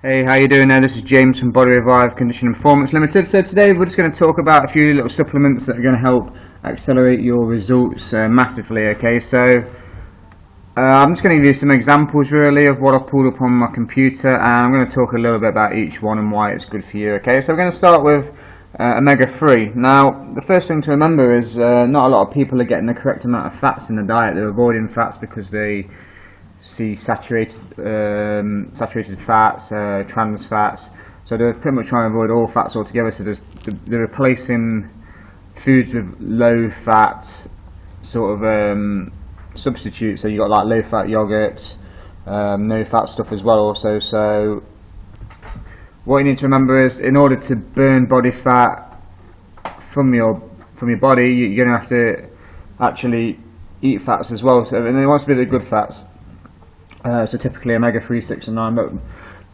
Hey, how you doing there? This is James from Body Revive Conditioning Performance Limited. So today we're just going to talk about a few little supplements that are going to help accelerate your results massively. Okay, so I'm just going to give you some examples really of what I've pulled up on my computer, and I'm going to talk a little bit about each one and why it's good for you. Okay, so we're going to start with omega-3. Now, the first thing to remember is not a lot of people are getting the correct amount of fats in the diet. They're avoiding fats because they see saturated fats, trans fats, so they're pretty much trying to avoid all fats altogether. So they're replacing foods with low fat sort of substitutes. So you got like low fat yogurt, no fat stuff as well also. So what you need to remember is, in order to burn body fat from your body, you're going to have to actually eat fats as well. So, and it wants to be the good fats. So typically omega-3, 6 and 9, but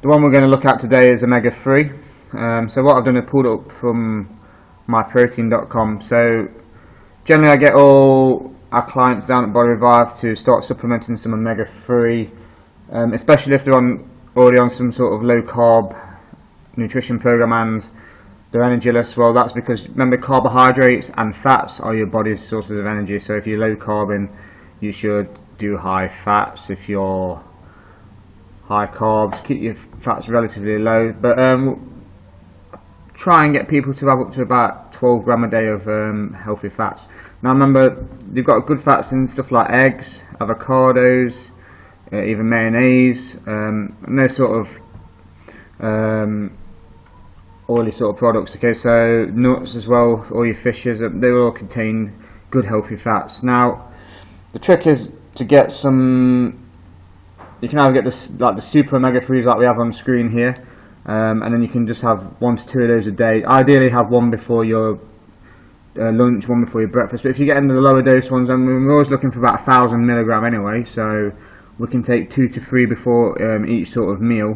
the one we're going to look at today is omega-3. So what I've done is pulled it up from myprotein.com. So generally I get all our clients down at Body Revive to start supplementing some omega-3, especially if they're already on some sort of low carb nutrition program and they're energyless. Well, that's because, remember, carbohydrates and fats are your body's sources of energy. So if you're low carbon, you should do high fats. If you're high carbs, keep your fats relatively low, but try and get people to have up to about 12 gram a day of healthy fats. Now remember, you've got good fats in stuff like eggs, avocados, even mayonnaise, and those sort of oily sort of products. Okay, so nuts as well, all your fishes, they will all contain good healthy fats. Now the trick is to get some. You can either get this, like the super omega-3s like we have on screen here, and then you can just have 1 to 2 of those a day. Ideally have one before your lunch, one before your breakfast, but if you get into the lower dose ones, and we're always looking for about 1,000 milligram anyway, so we can take 2 to 3 before each sort of meal.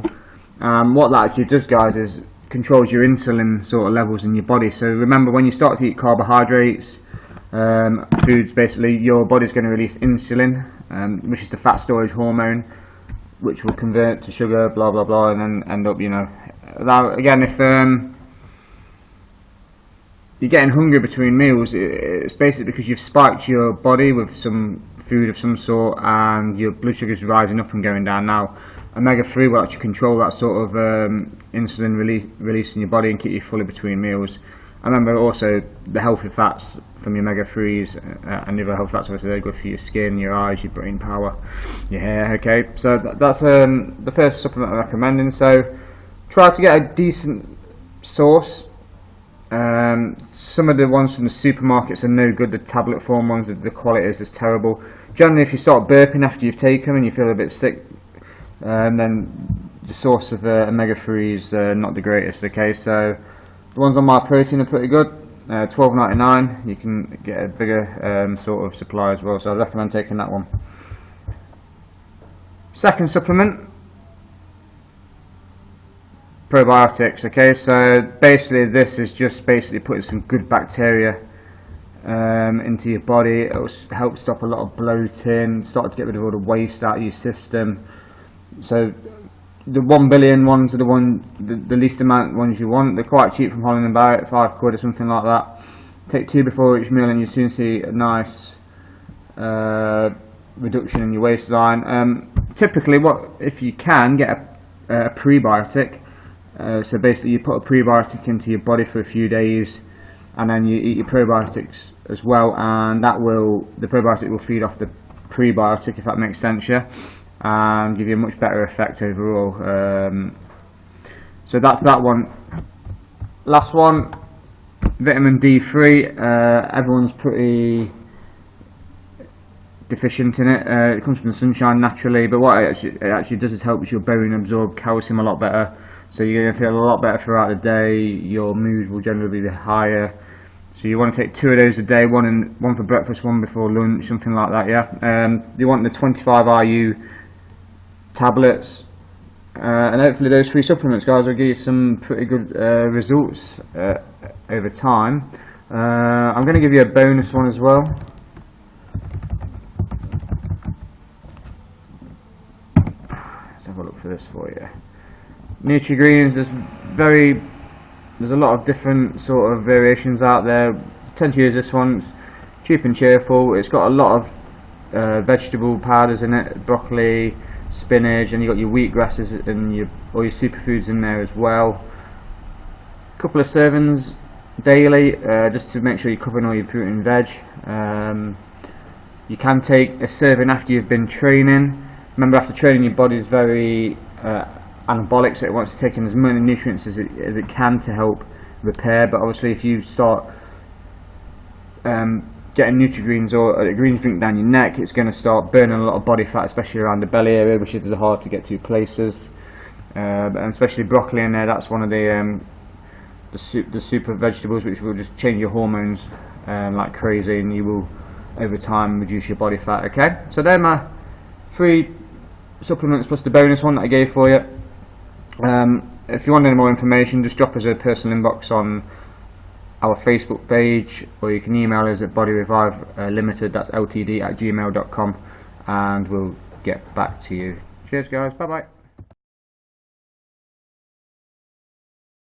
What that actually does, guys, is controls your insulin sort of levels in your body. So remember, when you start to eat carbohydrates, foods, basically your body's going to release insulin, which is the fat storage hormone, which will convert to sugar, blah blah blah, and then end up, now again, if you're getting hungry between meals, it's basically because you've spiked your body with some food of some sort and your blood sugar is rising up and going down. Now omega-3 will actually control that sort of insulin release in your body and keep you fully between meals. And remember also, the healthy fats from your omega-3s and the other healthy fats, obviously they're good for your skin, your eyes, your brain power, your hair. Okay, so that's the first supplement I'm recommending. So try to get a decent source. Some of the ones from the supermarkets are no good. The tablet form ones, the quality is just terrible. Generally, if you start burping after you've taken them and you feel a bit sick, then the source of omega-3 is not the greatest. Okay, so the ones on MyProtein are pretty good. $12.99. You can get a bigger sort of supply as well, so I recommend taking that one. Second supplement, probiotics. Okay, so basically this is just putting some good bacteria into your body. It will help stop a lot of bloating, start to get rid of all the waste out of your system. So the 1 billion ones are the least amount ones you want. They're quite cheap from Holland and Barrett, £5 or something like that. Take 2 before each meal and you soon see a nice reduction in your waistline. Typically, if you can get a prebiotic, so basically you put a prebiotic into your body for a few days and then you eat your probiotics as well, and the probiotic will feed off the prebiotic, if that makes sense, yeah, and give you a much better effect overall. So that's that one. Last one, vitamin D3. Everyone's pretty deficient in it. It comes from the sunshine naturally, but what it actually does is helps your bone absorb calcium a lot better, so you're going to feel a lot better throughout the day. Your mood will generally be higher. So you want to take 2 of those a day, one for breakfast, one before lunch, something like that, yeah. You want the 25 IU tablets, and hopefully those 3 supplements, guys, will give you some pretty good results over time. I'm going to give you a bonus one as well. Let's have a look for this for you. Nutri-Greens, there's a lot of different sort of variations out there. I tend to use this one. It's cheap and cheerful. It's got a lot of vegetable powders in it, broccoli, spinach, and you got your wheatgrasses and all your superfoods in there as well. A couple of servings daily, just to make sure you're covering all your fruit and veg. You can take a serving after you've been training. Remember, after training, your body is very anabolic, so it wants to take in as many nutrients as it can to help repair. But obviously, if you start getting Nutri-Greens or a greens drink down your neck, it's going to start burning a lot of body fat, especially around the belly area, which is hard to get to places. And especially broccoli in there, that's one of the super vegetables which will just change your hormones like crazy, and you will over time reduce your body fat. Okay, so they're my 3 supplements plus the bonus one that I gave for you. If you want any more information, just drop us a personal inbox on our Facebook page, or you can email us at Body Revive Limited, that's ltd@gmail.com, and we'll get back to you. Cheers guys, bye bye.